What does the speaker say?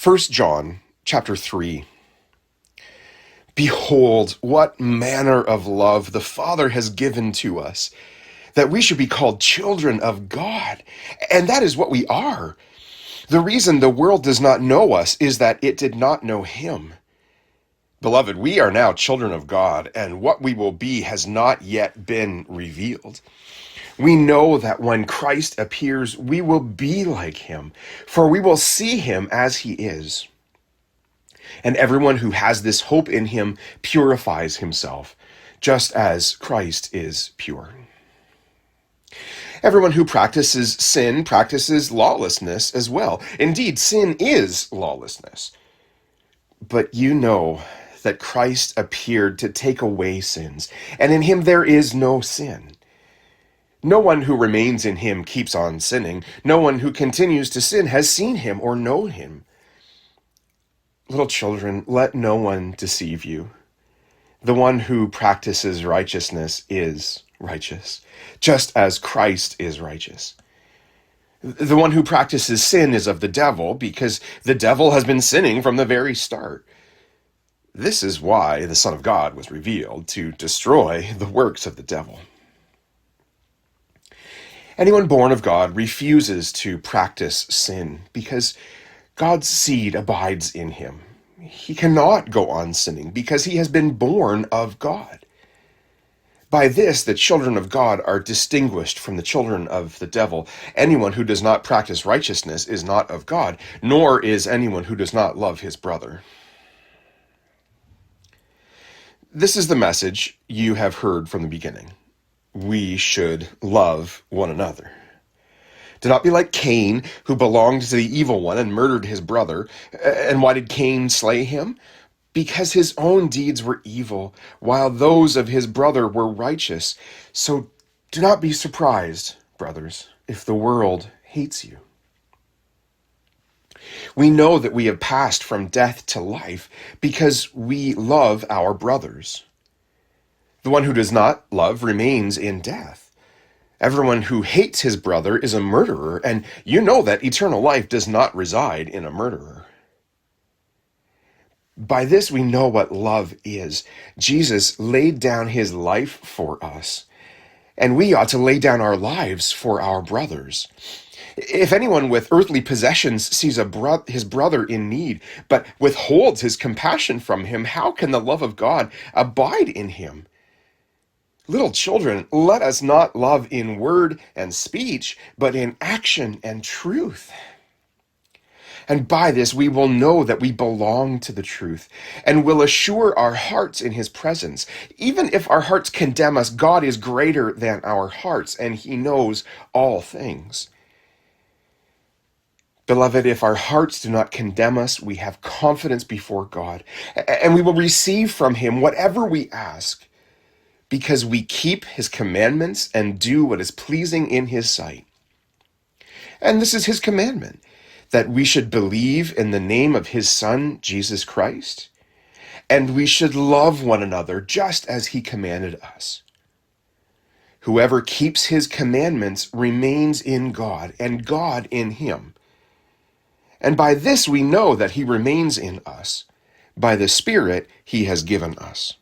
John chapter 3. Behold, what manner of love the Father has given to us, that we should be called children of God. And that is what we are. The reason the world does not know us is that it did not know him. Beloved, we are now children of God, and what we will be has not yet been revealed. We know that when Christ appears, we will be like him, for we will see him as he is. And everyone who has this hope in him purifies himself, just as Christ is pure. Everyone who practices sin practices lawlessness as well. Indeed, sin is lawlessness. But you know that Christ appeared to take away sins, and in him there is no sin. No one who remains in him keeps on sinning. No one who continues to sin has seen him or known him. Little children, let no one deceive you. The one who practices righteousness is righteous, just as Christ is righteous. The one who practices sin is of the devil, because the devil has been sinning from the very start. This is why the Son of God was revealed, to destroy the works of the devil. Anyone born of God refuses to practice sin because God's seed abides in him. He cannot go on sinning because he has been born of God. By this, the children of God are distinguished from the children of the devil. Anyone who does not practice righteousness is not of God, nor is anyone who does not love his brother. This is the message you have heard from the beginning. We should love one another. Do not be like Cain, who belonged to the evil one and murdered his brother. And why did Cain slay him? Because his own deeds were evil, while those of his brother were righteous. So do not be surprised, brothers, if the world hates you. We know that we have passed from death to life because we love our brothers. The one who does not love remains in death. Everyone who hates his brother is a murderer, and you know that eternal life does not reside in a murderer. By this we know what love is. Jesus laid down his life for us, and we ought to lay down our lives for our brothers. If anyone with earthly possessions sees his brother in need, but withholds his compassion from him, how can the love of God abide in him? Little children, let us not love in word and speech, but in action and truth. And by this we will know that we belong to the truth, and will assure our hearts in his presence. Even if our hearts condemn us, God is greater than our hearts, and he knows all things. Beloved, if our hearts do not condemn us, we have confidence before God, and we will receive from him whatever we ask, because we keep his commandments and do what is pleasing in his sight. And this is his commandment, that we should believe in the name of his Son, Jesus Christ, and we should love one another just as he commanded us. Whoever keeps his commandments remains in God, and God in him. And by this we know that he remains in us, by the Spirit he has given us.